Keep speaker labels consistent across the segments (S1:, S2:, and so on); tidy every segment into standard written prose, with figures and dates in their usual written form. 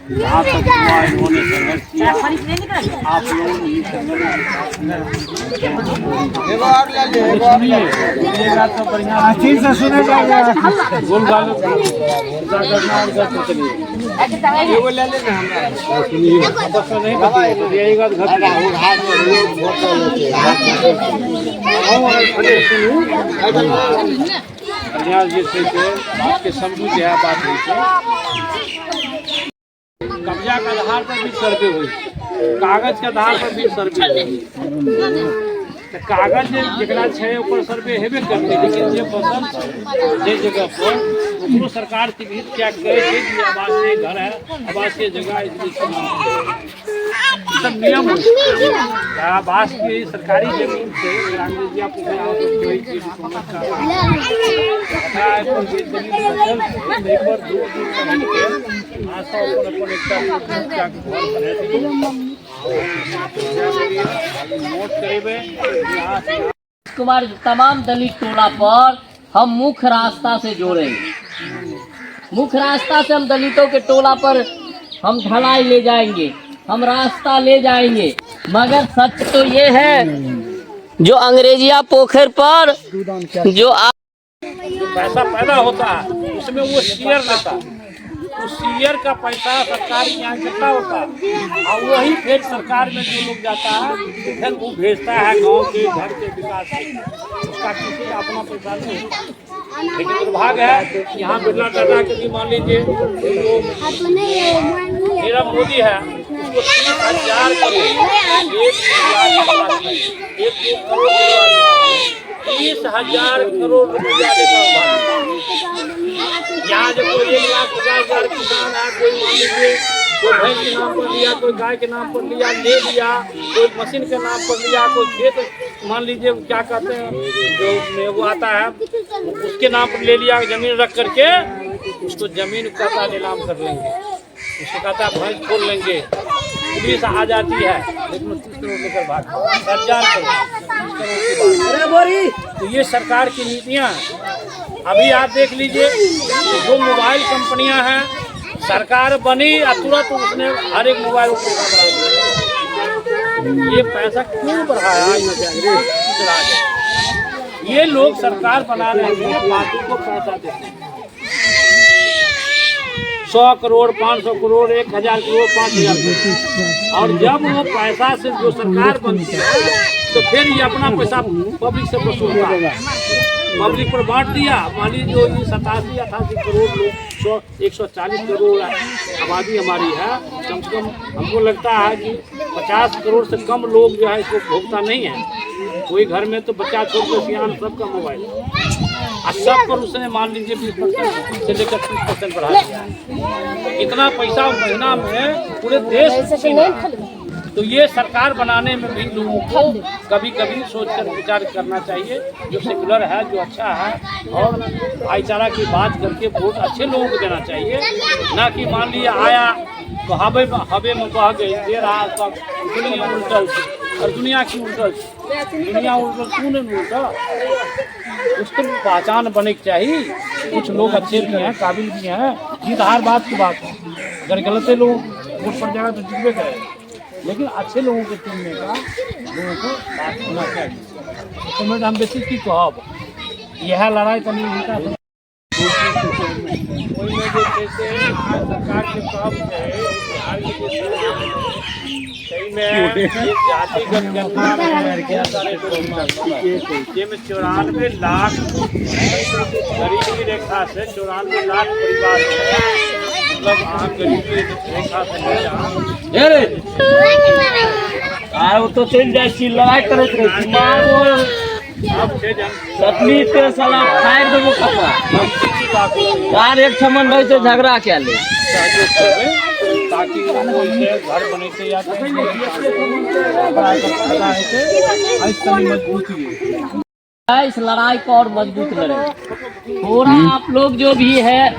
S1: आप इन्होंने संघर्ष किया, आप लोग तो बढ़िया अच्छी से सुने जाएगा। गोल बालू करना और वो ले लेना हमरा नहीं यही बात बढ़िया जिससे बात के समझू क्या बात हुई कब्जा के आधार पर भी सर्वे हुई, कागज के आधार पर भी सर्वे हुई। तो कागज जरा है ऊपर सर्वे हेबे करते, लेकिन जे फसल जे जगह पर उसको सरकार चिन्हित क्या करे कि आवासीय घर है, आवासीय जगह, इसलिए सब नियम आवास की सरकारी जमीन से अंग्रेजिया
S2: कुमार तमाम दलित टोला पर हम मुख्य रास्ता से जोड़ेंगे। मुख्य रास्ता से हम दलितों के टोला पर हम ढलाई ले जाएंगे, हम रास्ता ले जाएंगे। मगर सच तो ये है जो अंग्रेजिया पोखर पर जो
S1: पैसा पैदा होता है उसमें वो शेयर लेता है, उस शेयर का पैसा सरकार के यहाँ कितना होता है और वही फिर सरकार में जो लोग जाता है फिर वो भेजता है गांव के घर के विकास में, उसका किसी का अपना पैसा नहीं होता। लेकिन दुर्भाग्य है यहाँ बिरला टाटा के भी मान लीजिए मेरा मोदी है उसको 30,000 करोड़ 30,000 करोड़ रुपया देता है। यहाँ जो कोई 1,50,000 किसान है, कोई मान लीजिए कोई भैंस के नाम पर लिया, कोई गाय के नाम पर लिया ले लिया, कोई मशीन के नाम पर लिया, कोई खेत मान लीजिए क्या कहते हैं जो वो आता है उसके नाम पर ले लिया, जमीन रख करके उसको जमीन का नीलाम कर लेंगे, उसको कहता है भैंस खोल लेंगे, पुलिस आ जाती है लेकिन 30 करोड़ लेकर भाग 1,000 करोड़। तो ये सरकार की नीतियाँ हैं। अभी आप देख लीजिए जो मोबाइल कंपनियां हैं सरकार बनी तुरंत उसने हर एक मोबाइल ये पैसा क्यों बढ़ाया? ये लोग सरकार बना रहे हैं पार्टी को पैसा देते हैं 100 करोड़ 500 करोड़ 1,000 करोड़ 5,000 करोड़, और जब वो पैसा से जो सरकार बनती है तो फिर ये अपना पैसा पब्लिक से वसूलता है, पब्लिक पर बांट दिया। मान लीजिए जो 87-88 करोड़ लोग 140 करोड़ आबादी हमारी है, कम से कम हमको लगता है कि 50 करोड़ से कम लोग जो है इसको भोगता नहीं है। कोई घर में तो बच्चा छोड़ कर सियान सबका मोबाइल और सब पर उसने मान लीजिए 20% से लेकर 30% बढ़ा दिया। इतना पैसा महीना में पूरे देश में। तो ये सरकार बनाने में भी लोगों को कभी कभी सोचकर विचार करना चाहिए, जो सेकुलर है जो अच्छा है और भाईचारा की बात करके वोट अच्छे लोगों को देना चाहिए, ना कि मान लिया आया तो हवे में बह गई दे रहा सब दुनिया उल्टल और दुनिया की उल्टल दुनिया उल्टल तू नहीं उल्टा। उसको पहचान बने की चाहिए। कुछ लोग अच्छे भी हैं काबिल भी हैं, जीत हार बात की बात है। अगर गलत लोग वोट पड़ जाएगा तो जीतबे करेगा, लेकिन अच्छे लोगों के चुनने का लोगों को बात होना चाहिए। तो मैं हम बेसिक की कहब यह लड़ाई करनी होता है कोई में जैसे सरकार के कहब बिहार के में जातिगत घटना में 94 लाख गरीबी रेखा से 94 लाख परिवार मतलब आप गरीबी रेखा से
S2: वो तो चल जाए लड़ाई करत रही सतमी ते साला फायर देबो खपा यार एक छमन रहे से झगड़ा क्या ले
S1: ताकि घर बने से या
S2: इस लड़ाई को और मजबूत लड़े। थोड़ा आप लोग जो भी है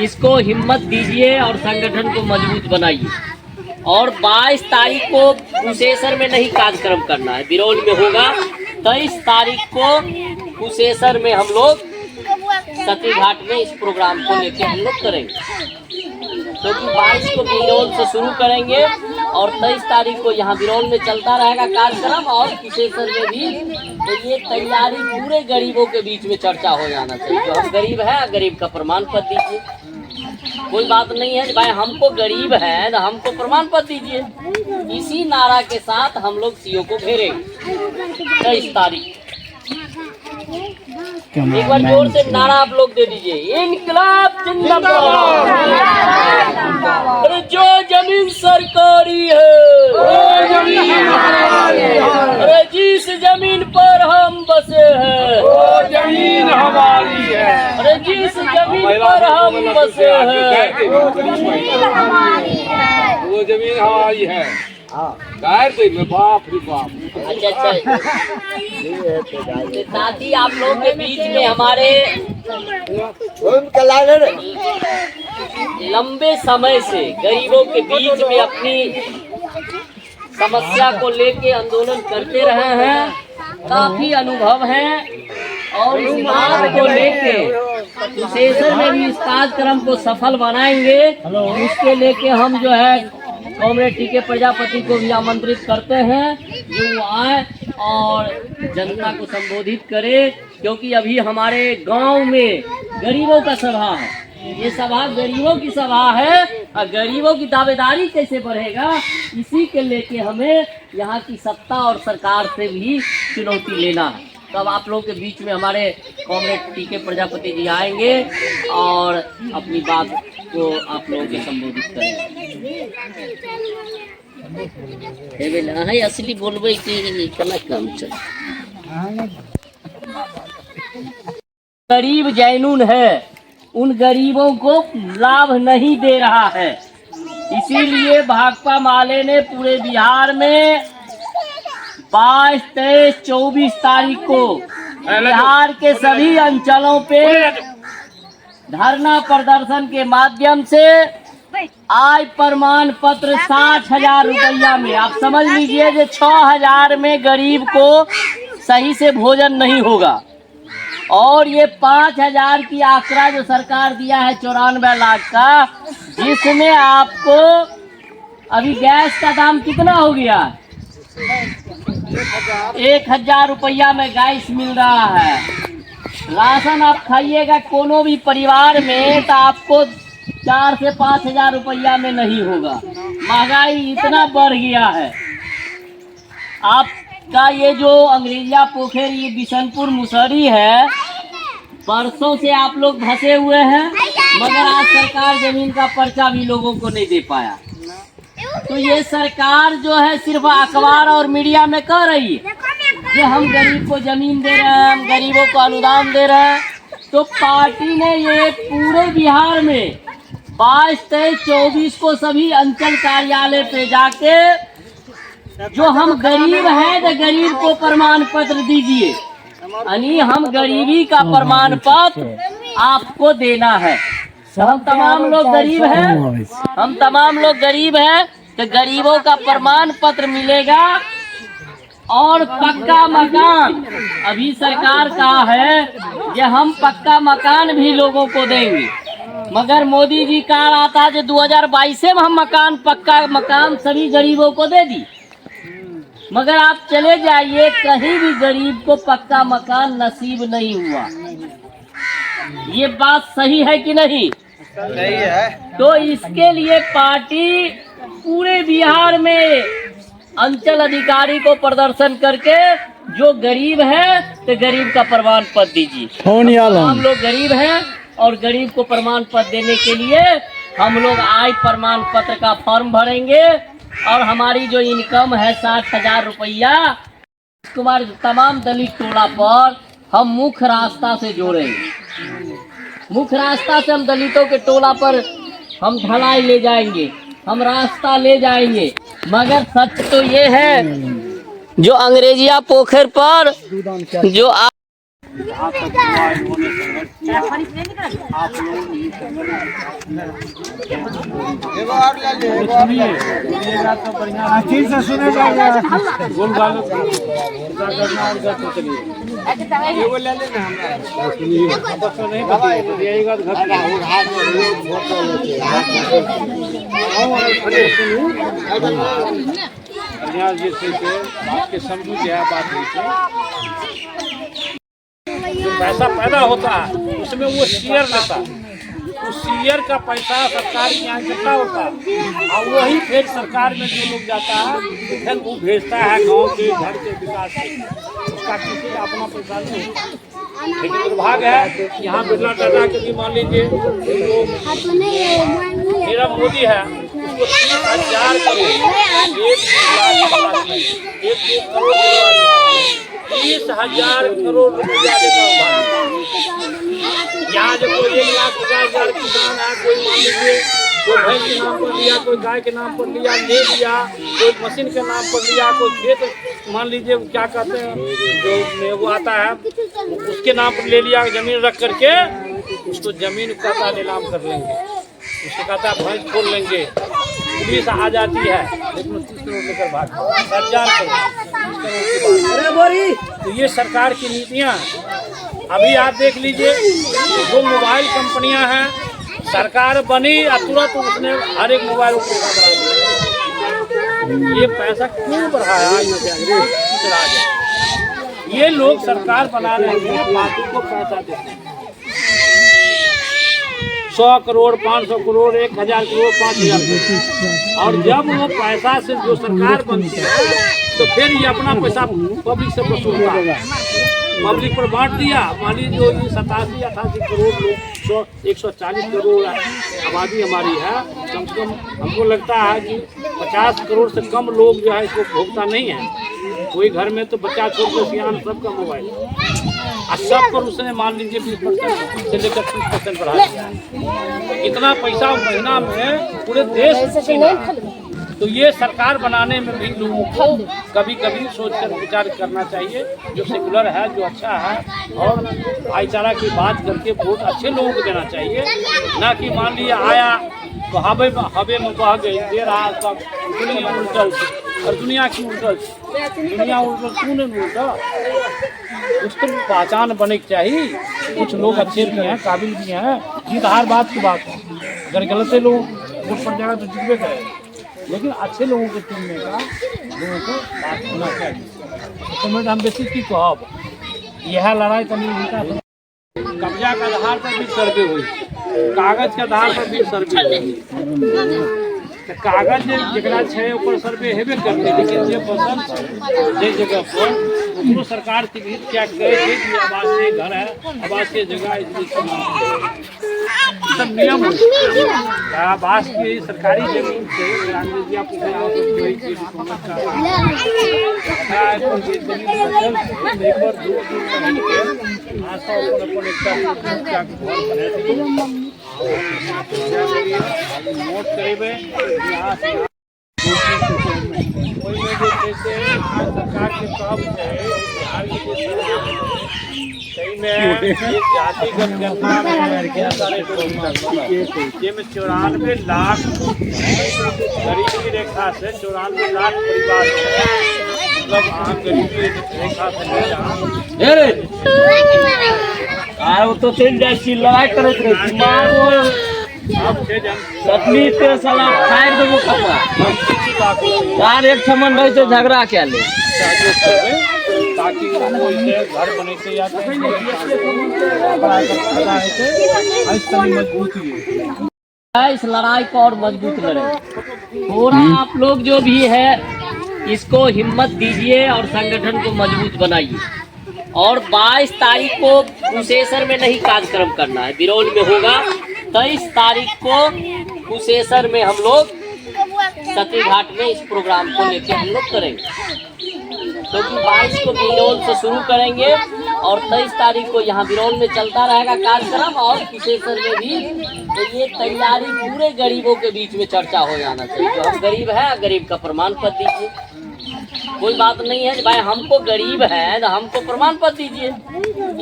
S2: इसको हिम्मत दीजिए और संगठन को मजबूत बनाइए। और 22 तारीख को कुशेश्वर में नहीं कार्यक्रम करना है, बिरौल में होगा। 23 तारीख को कुशेश्वर में हम लोग सती घाट में इस प्रोग्राम को लेकर हम लोग करेंगे। क्योंकि 22 को बिरौल से शुरू करेंगे और 23 तारीख को यहाँ बिरौल में चलता रहेगा कार्यक्रम और कुशेश्वर में भी। तो ये तैयारी पूरे गरीबों के बीच में चर्चा हो जाना चाहिए। जो हम गरीब है, गरीब का प्रमाण पत्र दीजिए। कोई बात नहीं है भाई, हमको गरीब है तो हमको प्रमाण पत्र दीजिए। इसी नारा के साथ हम लोग सीओ को घेरेंगे 23 तारीख। एक बार जोर से नारा आप लोग दे दीजिए, इनकलाब जिंदाबाद। अरे जो जमीन सरकारी है,
S3: वो जमीन हमारी है।
S2: अरे जिस जमीन पर हम बसे हैं,
S3: वो जमीन हमारी है।
S2: अरे जिस जमीन पर हम बसे हैं,
S3: वो जमीन हमारी है। बाप रे बाप।
S2: अच्छा तो साथ ही आप लोग के बीच में हमारे लंबे समय से गरीबों के बीच में अपनी समस्या को लेके आंदोलन करते रहे हैं, काफी अनुभव है। और इस बात को लेके कुशेश्वर में भी इस कार्यक्रम को सफल बनाएंगे। उसके लेके हम जो है कॉमरेड टीके प्रजापति को भी आमंत्रित करते हैं जो वो आए और जनता को संबोधित करे, क्योंकि अभी हमारे गांव में गरीबों का सभा है। ये सभा गरीबों की सभा है और गरीबों की दावेदारी कैसे बढ़ेगा, इसी के लेके हमें यहाँ की सत्ता और सरकार से भी चुनौती लेना है। तब आप लोगों के बीच में हमारे कॉमरेड टीके प्रजापति जी आएंगे और अपनी बात को आप लोगों के संबोधित करेंगे। असली बोलबे कि कम चल। गरीब जैनून है, उन गरीबों को लाभ नहीं दे रहा है। इसीलिए भाकपा माले ने पूरे बिहार में 22, 23, 24 तारीख को बिहार के सभी अंचलों पे धरना प्रदर्शन के माध्यम से आय प्रमाण पत्र 60,000 रुपया में, आप समझ लीजिए कि 6,000 में गरीब को सही से भोजन नहीं होगा। और ये 5,000 की आंकड़ा जो सरकार दिया है 94 लाख का, जिसमें आपको अभी गैस का दाम कितना हो गया, 1,000 रुपया में गैस मिल रहा है। राशन आप खाइएगा कोनो भी परिवार में तो आपको 4 से 5,000 रुपया में नहीं होगा। महंगाई इतना बढ़ गया है। आपका ये जो अंग्रेजिया पोखर, ये बिशनपुर मुसहरी है, बरसों से आप लोग फंसे हुए हैं, मगर आज सरकार जमीन का पर्चा भी लोगों को नहीं दे पाया। तो ये सरकार जो है सिर्फ अखबार और मीडिया में कह रही है कि हम गरीब को जमीन दे रहे हैं, हम गरीबों को अनुदान दे रहे हैं। तो पार्टी ने ये पूरे बिहार में 22, 23, 24 को सभी अंचल कार्यालय पे जाके जो हम गरीब हैं तो गरीब को प्रमाण पत्र दीजिए, यानी हम गरीबी का प्रमाण पत्र आपको देना है। हम तमाम लोग गरीब हैं, हम तमाम लोग गरीब हैं, तो गरीबों का प्रमाण पत्र मिलेगा। और पक्का मकान, अभी सरकार का है कि हम पक्का मकान भी लोगों को देंगे, मगर मोदी जी कहा रहा था कि 2022 में हम मकान, पक्का मकान सभी गरीबों को दे दी। मगर आप चले जाइए, कहीं भी गरीब को पक्का मकान नसीब नहीं हुआ। ये बात सही है कि नहीं? सही है। तो इसके लिए पार्टी पूरे बिहार में अंचल अधिकारी को प्रदर्शन करके जो गरीब है तो गरीब का प्रमाण पत्र दीजिए। हम लोग गरीब हैं और गरीब को प्रमाण पत्र देने के लिए हम लोग आय प्रमाण पत्र का फॉर्म भरेंगे। और हमारी जो इनकम है 60,000 रुपया, कुमार तमाम दलित टोला पर हम मुख्य रास्ता से जोड़ेंगे। मुख्य रास्ता से हम दलितों के टोला पर हम ढलाई ले जाएंगे, हम रास्ता ले जाएंगे। मगर सच तो ये है, जो अंग्रेजिया पोखर पर जो
S1: जहाँ तक हुआ इन्होंने संघर्ष किया, आप लोग भी
S4: ठीक से सुने जाएगा।
S1: गोल वालों करना और घर तो चलिए बस नहीं बताइएगा घर जैसे बात के समझू क्या बात जो पैसा पैदा होता है उसमें वो शेयर लेता है, उस शेयर का पैसा सरकार के यहाँ इकट्ठा होता है और वही फिर सरकार में जो लोग जाता है फिर वो भेजता है गांव के घर के विकास के, उसका किसी का अपना पैसा नहीं होता। लेकिन दुर्भाग्य है यहाँ बिरला टाटा के भी मान लीजिए मेरा मोदी है उसको 30,000 करोड़ 30,000 करोड़ रुपया देता हूँ। यहाँ जो कोई 1,50,000 किसान है, कोई मान लीजिए कोई भैंस के नाम पर लिया, कोई गाय के नाम पर लिया, ले लिया, कोई मशीन के नाम पर लिया, कोई खेत मान लीजिए क्या कहते हैं जो वो आता है उसके नाम पर ले लिया, जमीन रख करके उसको जमीन का नीलाम कर लेंगे, उसको कहता है भैंस खोल लेंगे, पुलिस आ जाती है लेकिन 30 करोड़ लेकर भाग 1,000 करोड़। तो ये सरकार की नीतियाँ अभी आप देख लीजिए, जो मोबाइल कंपनियां हैं सरकार बनी और तुरंत उसने हर एक मोबाइल को बढ़ा दिया। ये पैसा क्यों बढ़ाया? ये लोग सरकार बना रहे हैं, बाकी को पैसा देते हैं 100 करोड़ 500 करोड़ 1,000 करोड़ 5,000 करोड़, और जब वो पैसा से जो सरकार बनती है तो फिर ये अपना पैसा पब्लिक से वसूलता है, पब्लिक पर बांट दिया। मान लीजिए जो 87-88 करोड़ लोग 140 करोड़ आबादी हमारी है, कम से कम हमको लगता है कि 50 करोड़ से कम लोग जो है इसको भोगता नहीं है। कोई घर में तो बच्चा छोड़ के सियान सबका मोबाइल और सब पर उसने मान लीजिए 20% से लेकर 30% बढ़ा दिया है। इतना पैसा महीना में पूरे देश में। तो ये सरकार बनाने में भी लोगों को कभी कभी सोचकर विचार करना चाहिए, जो सेकुलर है, जो अच्छा है और भाईचारा की बात करके वोट अच्छे लोगों को देना चाहिए, ना कि मान लिया आया तो हवे में बह गई, दे रहा सब दुनिया उल्टल और दुनिया की उल्टल, दुनिया उल्टल क्यों नहीं उल्टा? उसको पहचान बने की चाहिए। कुछ लोग अच्छे भी हैं, काबिल भी हैं, जीत हार बात की बात है, अगर गलत लोग वोट पर जाएगा तो जीतबे करेगा, लेकिन अच्छे लोगों को चुनने का लोगों को बात होना चाहिए। तो मैं हम बेसिक की कहब यह लड़ाई तनी कब्जा के आधार पर भी सर्वे हुई, कागज के आधार पर भी सर्वे हुई। तो कागज जरा है ऊपर सर्वे हेबे करते, लेकिन जो पसंद जिस जगह पर उसको सरकार की भी क्या करे कि आवासीय घर है, आवासीय जगह इसलिए सब नियम आवास की सरकारी जमीन से नोट करेंगे यहाँ से सरकार के काम है बिहार के सही में जातिगत घटना में 94 लाख गरीबी रेखा से 94 लाख परिवार है, मतलब आम गरीबी रेखा से तो चल जाए लड़ाई करते एक ठमन रहे झगड़ा क्या ले ताकि घर बने
S2: इस लड़ाई को और मजबूत लड़े। थोड़ा आप लोग जो भी है इसको हिम्मत दीजिए और संगठन को मजबूत बनाइए। और 22 तारीख को कुशेश्वर में नहीं कार्यक्रम करना है, बिरौल में होगा। 23 तारीख को कुशेश्वर में हम लोग सती घाट में इस प्रोग्राम को लेके हम लोग करेंगे, क्योंकि 22 को बिरौल से शुरू करेंगे और 23 तारीख को यहाँ बिरौल में चलता रहेगा कार्यक्रम। और कुशेश्वर में भी तो ये तैयारी पूरे गरीबों के बीच में चर्चा हो जाना चाहिए। जो हम गरीब है, गरीब का प्रमाण पत्र दीजिए। कोई बात नहीं है भाई, हमको गरीब है तो हमको प्रमाण पत्र दीजिए।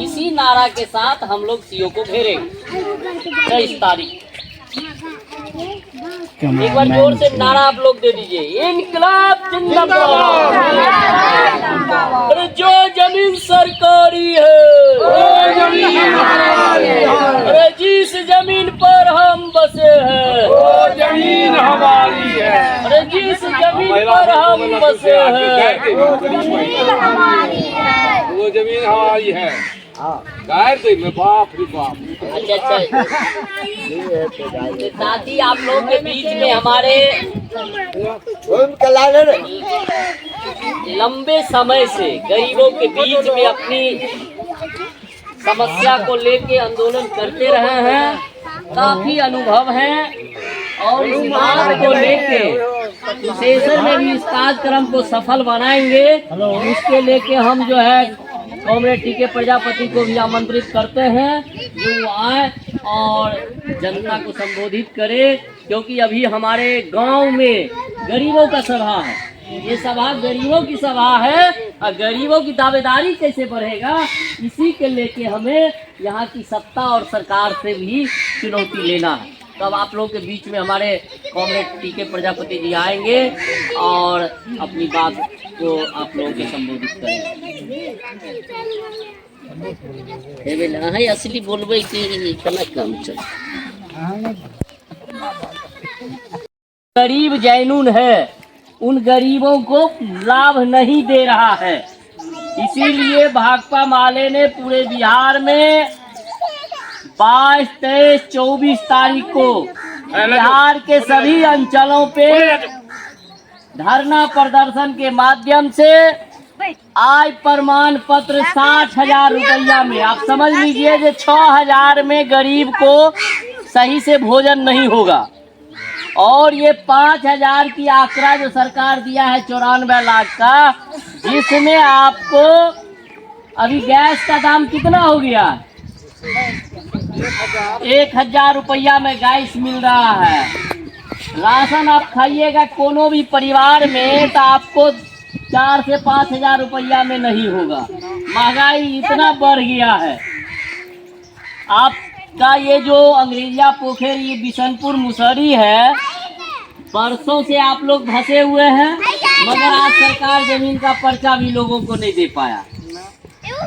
S2: इसी नारा के साथ हम लोग सीओ को घेरेंगे 23 तारीख। एक बार जोर से नारा आप लोग दे दीजिए, इनकलाब जिंदाबाद। अरे जो जमीन सरकारी है, अरे जिस जमीन पर हम बसे हैं,
S3: वो जमीन हमारी है।
S2: अरे जिस जमीन पर हम बसे हैं,
S3: वो जमीन हमारी है। गायर दे में बाप रे बाप।
S2: अच्छा तो दादी आप लोग के बीच में हमारे लंबे समय से गरीबों के बीच में अपनी समस्या को लेके आंदोलन करते रहे हैं, काफी अनुभव है। और इस बात को लेके सेशन में भी इस कार्यक्रम को सफल बनाएंगे। इसके लेके हम जो है कॉमरेड टीके प्रजापति को भी आमंत्रित करते हैं जो वो आए और जनता को संबोधित करे, क्योंकि अभी हमारे गांव में गरीबों का सभा है। ये सभा गरीबों की सभा है और गरीबों की दावेदारी कैसे बढ़ेगा, इसी के लेके हमें यहाँ की सत्ता और सरकार से भी चुनौती लेना है। तब आप लोगों के बीच में हमारे कॉमरेड टीके प्रजापति जी आएंगे और अपनी बात को आप लोगों के संबोधित करेंगे। असली बोलबे कि कम चल। गरीब जैनून है, उन गरीबों को लाभ नहीं दे रहा है। इसीलिए भाकपा माले ने पूरे बिहार में 22, 23, 24 तारीख को बिहार के सभी अंचलों पे धरना प्रदर्शन के माध्यम से आय प्रमाण पत्र 60,000 रुपया में, आप समझ लीजिए कि 6,000 में गरीब को सही से भोजन नहीं होगा। और ये 5,000 की आंकड़ा जो सरकार दिया है 94 लाख का, जिसमें आपको अभी गैस का दाम कितना हो गया, 1,000 रुपया में गैस मिल रहा है। राशन आप खाइएगा कोनो भी परिवार में तो आपको 4 से 5,000 रुपया में नहीं होगा। महंगाई इतना बढ़ गया है। आपका ये जो अंग्रेजिया पोखर, ये बिशनपुर मुसहरी है, बरसों से आप लोग धंसे हुए हैं, मगर आज सरकार जमीन का पर्चा भी लोगों को नहीं दे पाया।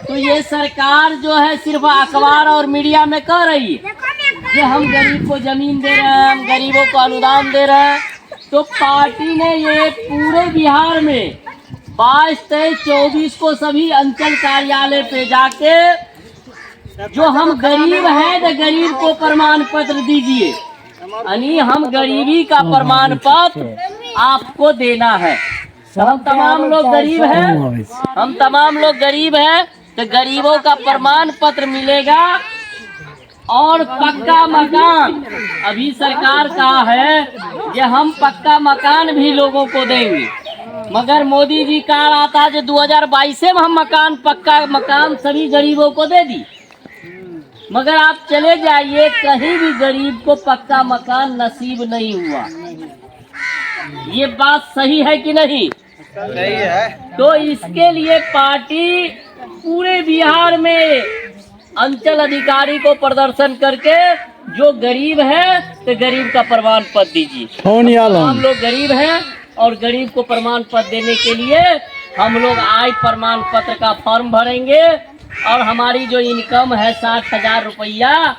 S2: तो ये सरकार जो है सिर्फ अखबार और मीडिया में कह रही है कि हम गरीब को जमीन दे रहे हैं, हम गरीबों को अनुदान दे रहे हैं। तो पार्टी ने ये पूरे बिहार में 22, 23, 24 को सभी अंचल कार्यालय पे जाके जो हम गरीब हैं तो गरीब को प्रमाण पत्र दीजिए, यानी हम गरीबी का प्रमाण पत्र आपको देना है। हम तमाम लोग गरीब हैं, हम तमाम लोग गरीब हैं, तो गरीबों का प्रमाण पत्र मिलेगा। और पक्का मकान, अभी सरकार का है कि हम पक्का मकान भी लोगों को देंगे, मगर मोदी जी कहा रहा था जो 2022 में हम पक्का मकान सभी गरीबों को दे दी। मगर आप चले जाइए, कहीं भी गरीब को पक्का मकान नसीब नहीं हुआ। ये बात सही है कि नहीं? सही है। तो इसके लिए पार्टी पूरे बिहार में अंचल अधिकारी को प्रदर्शन करके जो गरीब है तो गरीब का प्रमाण पत्र दीजिए। हम लोग गरीब हैं और गरीब को प्रमाण पत्र देने के लिए हम लोग आय प्रमाण पत्र का फॉर्म भरेंगे। और हमारी जो इनकम है 60,000 रुपया